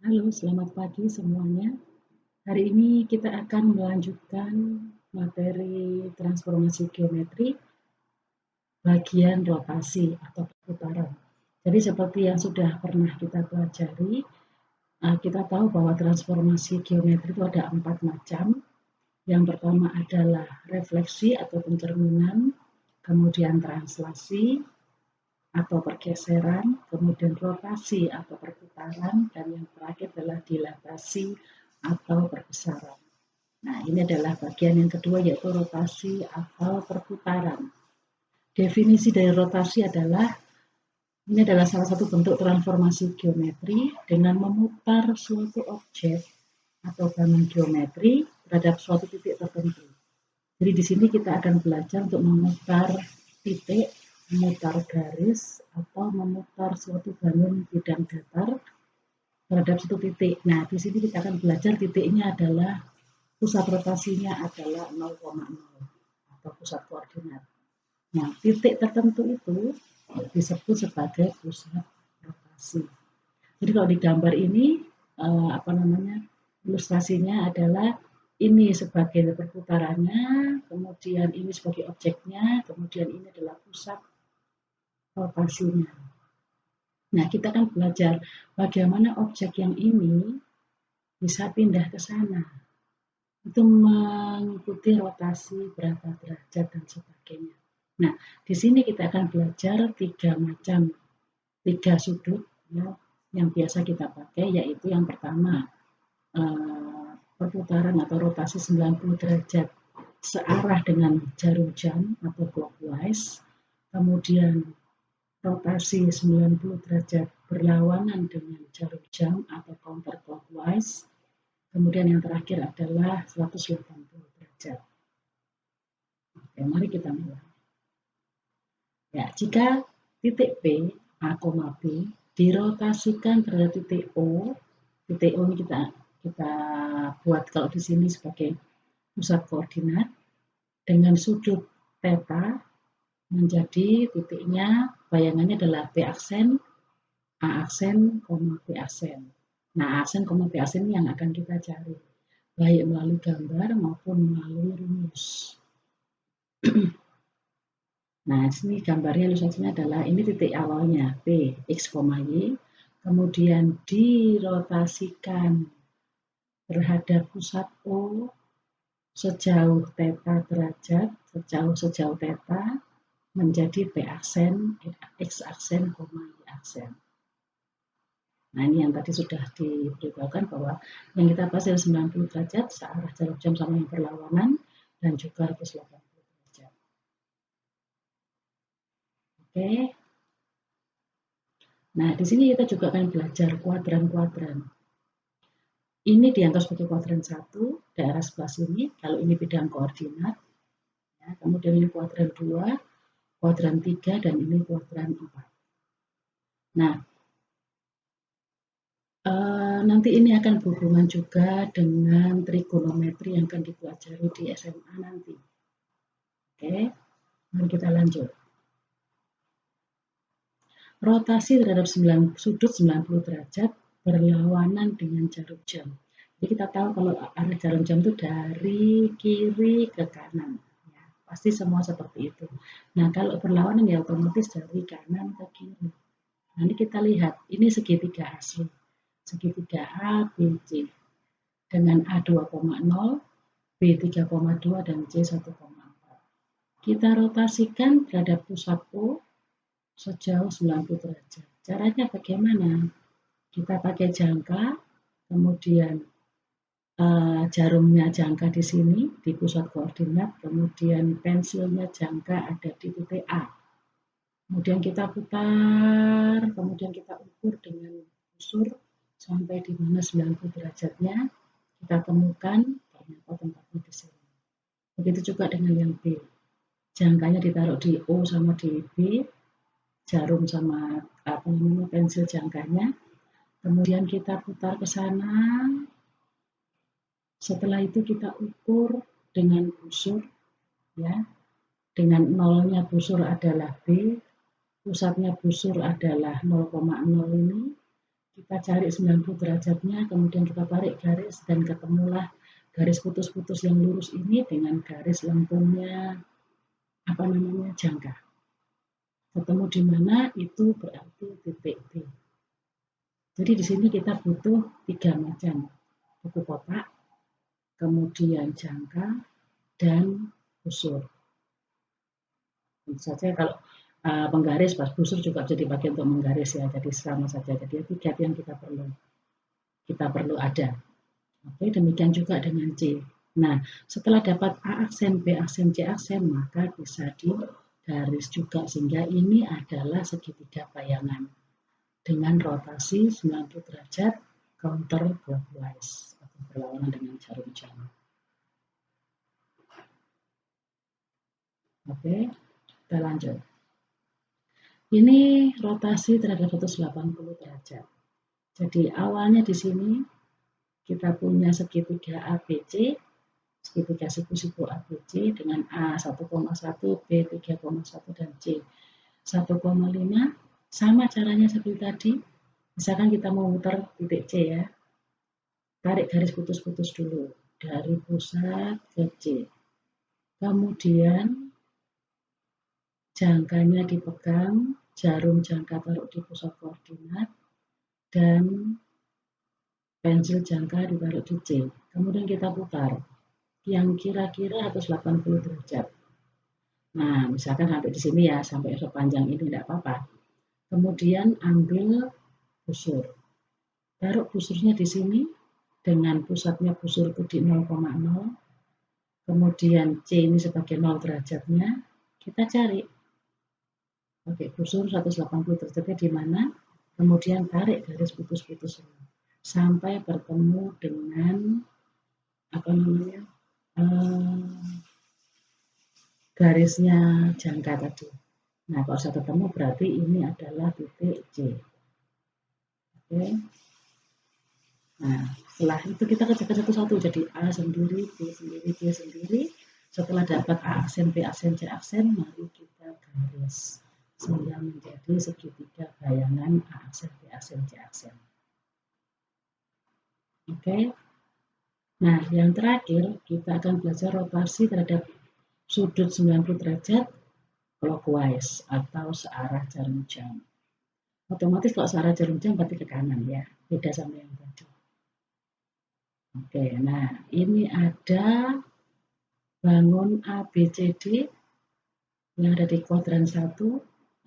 Halo, selamat pagi semuanya. Hari ini kita akan melanjutkan materi transformasi geometri bagian rotasi atau perputaran. Jadi seperti yang sudah pernah kita pelajari, kita tahu bahwa transformasi geometri itu ada 4 macam. Yang pertama adalah refleksi atau pencerminan, kemudian translasi atau pergeseran, kemudian rotasi atau perputaran, dan yang terakhir adalah dilatasi atau perbesaran. Nah, ini adalah bagian yang kedua yaitu rotasi atau perputaran. Definisi dari rotasi adalah ini adalah salah satu bentuk transformasi geometri dengan memutar suatu objek atau bangun geometri terhadap suatu titik tertentu. Jadi di sini kita akan belajar untuk memutar titik, memutar garis, atau memutar suatu bangun bidang datar terhadap satu titik. Nah, di sini kita akan belajar titiknya adalah pusat rotasinya adalah 0,0 atau pusat koordinat. Nah, titik tertentu itu disebut sebagai pusat rotasi. Jadi kalau di gambar ini ilustrasinya adalah ini sebagai perputarannya, kemudian ini sebagai objeknya, kemudian ini adalah pusat rotasinya. Nah, kita akan belajar bagaimana objek yang ini bisa pindah ke sana. Itu mengikuti rotasi berapa derajat dan sebagainya. Nah, di sini kita akan belajar tiga sudut ya, yang biasa kita pakai, yaitu yang pertama perputaran atau rotasi 90 derajat searah dengan jarum jam atau clockwise, kemudian rotasi 90 derajat berlawanan dengan jarum jam atau counterclockwise, kemudian yang terakhir adalah 180 derajat. Oke, mari kita mulai. Ya, jika titik P, A, B dirotasikan terhadap titik O ini kita buat kalau di sini sebagai pusat koordinat dengan sudut theta menjadi titiknya, bayangannya adalah B aksen, A aksen, B aksen. Nah, aksen, B aksen yang akan kita cari, baik melalui gambar maupun melalui rumus. Nah, sini gambarnya ilustrasinya adalah ini titik awalnya P, X, Y, kemudian dirotasikan terhadap pusat O sejauh theta derajat, sejauh theta menjadi P aksen, X aksen, Y aksen. Nah, ini yang tadi sudah diberitahukan bahwa yang kita bahas adalah 90 derajat searah jarum jam sama yang berlawanan dan juga 180 derajat. Oke. Nah, di sini kita juga akan belajar kuadran-kuadran. Ini dianggap sebagai kuadran 1, daerah sebelah sini, kalau ini bidang koordinat. Ya, kemudian ini kuadran 2, kuadran 3, dan ini kuadran 4. Nah, nanti ini akan berhubungan juga dengan trigonometri yang akan dipelajari di SMA nanti. Oke, mari kita lanjut. Rotasi terhadap sudut 90 derajat berlawanan dengan jarum jam. Jadi kita tahu kalau arah jarum jam itu dari kiri ke kanan. Ya, pasti semua seperti itu. Nah, kalau berlawanan ya otomatis dari kanan ke kiri. Nanti kita lihat, ini segitiga asli. Segitiga A, B, C. Dengan A 2,0, B 3,2, dan C 1,4. Kita rotasikan terhadap pusat O sejauh 90 derajat. Caranya bagaimana? Kita pakai jangka, kemudian jarumnya jangka di sini, di pusat koordinat, kemudian pensilnya jangka ada di titik A. Kemudian kita putar, kemudian kita ukur dengan busur sampai di mana 90 derajatnya, kita temukan ternyata tempatnya di sini. Begitu juga dengan yang B. Jangkanya ditaruh di O sama di B, jarum sama pensil jangkanya, kemudian kita putar ke sana. Setelah itu kita ukur dengan busur, ya, dengan nolnya busur adalah B, pusatnya busur adalah 0,0 ini, Kita cari 90 derajatnya, kemudian kita tarik garis dan ketemulah garis putus-putus yang lurus ini dengan garis lengkungnya jangka. Ketemu di mana itu berarti titik D. Jadi di sini kita butuh 3 macam, buku kotak, kemudian jangka, dan busur. Tentu saja kalau penggaris, pas busur juga bisa dipakai untuk menggaris ya, jadi sama saja. Jadi 3 yang kita perlu ada. Oke, demikian juga dengan C. Nah, setelah dapat A aksen, B aksen, C aksen, maka bisa digaris juga sehingga ini adalah segitiga bayangan dengan rotasi 90 derajat counter clockwise atau berlawanan dengan jarum jam. Oke, kita lanjut. Ini rotasi terhadap 180 derajat. Jadi awalnya di sini kita punya segitiga ABC, segitiga siku-siku ABC dengan A 1,1, B 3,1 dan C 1,5. Sama caranya seperti tadi. Misalkan kita mau muter titik C ya. Tarik garis putus-putus dulu dari pusat ke C. Kemudian jangkanya dipegang, jarum jangka taruh di pusat koordinat dan pensil jangka ditaruh di C. Kemudian kita putar yang kira-kira 180 derajat. Nah, misalkan sampai di sini ya, sampai sepanjang ini tidak apa-apa. Kemudian ambil busur. Taruh busurnya di sini dengan pusatnya busur itu di 0,0. Kemudian C ini sebagai 0 derajatnya. Kita cari. Oke, busur 180 derajatnya di mana? Kemudian tarik garis putus-putus ini sampai bertemu dengan garisnya jangka tadi. Nah, kalau sudah ketemu berarti ini adalah titik C. Oke. Nah, setelah itu kita kerjakan satu-satu. Jadi A sendiri, B sendiri, B sendiri. Setelah dapat A aksen, B aksen, C aksen, mari kita garis. Sehingga menjadi segitiga bayangan A aksen, B aksen, C aksen. Oke. Nah, yang terakhir kita akan belajar rotasi terhadap sudut 90 derajat clockwise atau searah jarum jam. Otomatis kalau searah jarum jam berarti ke kanan ya, beda sama yang tadi. Oke, nah ini ada bangun ABCD yang ada di kuadran 1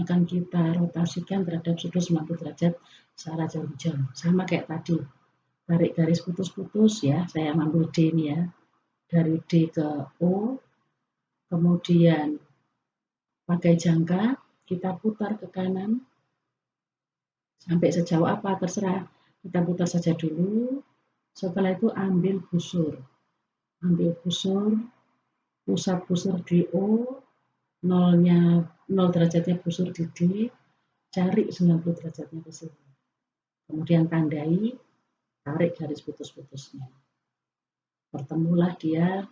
akan kita rotasikan terhadap sudut 90 derajat searah jarum jam. Sama kayak tadi, tarik garis putus-putus ya, saya ambil D ini ya, dari D ke O, kemudian pakai jangka, kita putar ke kanan, sampai sejauh apa terserah, kita putar saja dulu. Setelah itu ambil busur, pusat busur di O, 0 derajatnya busur di D, cari 90 derajatnya ke sini. Kemudian tandai, tarik garis putus-putusnya. Pertemulah dia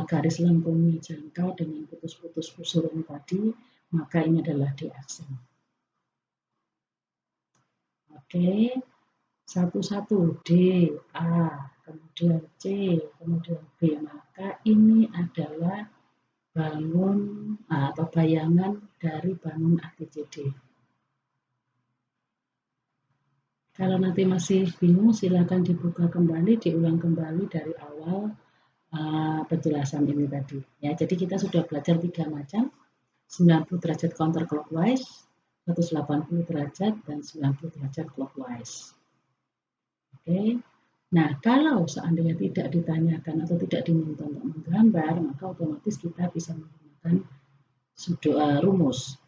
garis lengkungnya jangka dengan putus-putus busur ini tadi, maka ini adalah D aksen. Oke, satu-satu D, A, kemudian C, kemudian B, maka ini adalah bangun atau bayangan dari bangun ABCD. Kalau nanti masih bingung, silakan dibuka kembali, diulang kembali dari awal penjelasan ini tadi. Ya, jadi kita sudah belajar 3 macam, 90 derajat counterclockwise, 180 derajat, dan 90 derajat clockwise. Oke. Nah, kalau seandainya tidak ditanyakan atau tidak diminta untuk menggambar, maka otomatis kita bisa menggunakan rumus.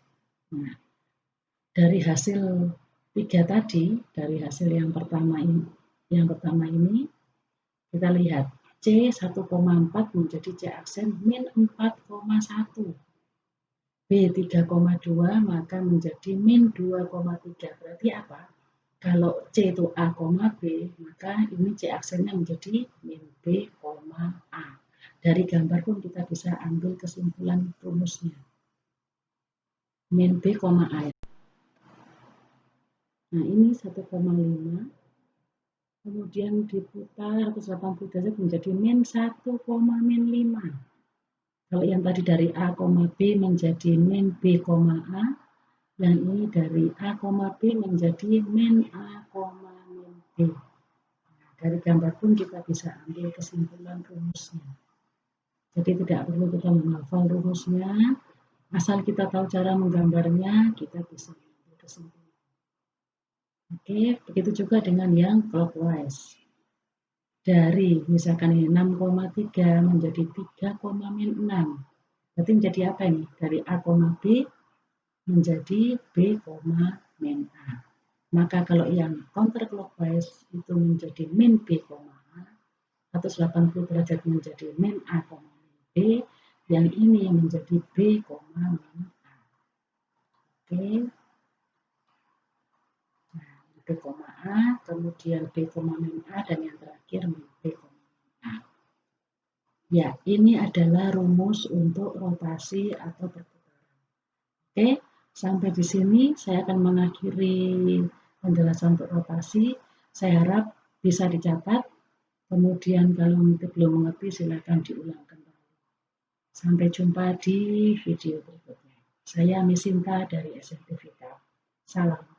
Nah, dari hasil 3 tadi, dari hasil yang pertama ini, kita lihat C 1,4 menjadi C aksen min 4,1. B 3,2 maka menjadi min 2,3. Berarti apa? Kalau C itu A, B, maka ini C aksennya menjadi min B, A. Dari gambar pun kita bisa ambil kesimpulan rumusnya. Min B, A. Nah, ini 1,5, kemudian diputar 180 derajat menjadi min 1, min 5. Kalau yang tadi dari A, B menjadi min B, A, yang ini dari A, B menjadi min A, min B. Nah, dari gambar pun kita bisa ambil kesimpulan rumusnya. Jadi tidak perlu kita menghafal rumusnya, asal kita tahu cara menggambarnya, kita bisa mengambil kesimpulan. Oke, begitu juga dengan yang clockwise. Dari misalkan ini 6,3 menjadi 3,6. Berarti menjadi apa ini? Dari A, B menjadi B, min A. Maka kalau yang counterclockwise itu menjadi min B, A, 180 derajat menjadi min A, min B, yang ini menjadi B, min A. Oke. Nah, B, A, kemudian B, min A, dan yang terakhir min B, min A. Ya, ini adalah rumus untuk rotasi atau perputaran. Oke, sampai di sini saya akan mengakhiri penjelasan untuk rotasi. Saya harap bisa dicatat. Kemudian kalau belum mengerti silakan diulang kembali. Sampai jumpa di video berikutnya. Saya Misinta dari SMT Vita. Salam.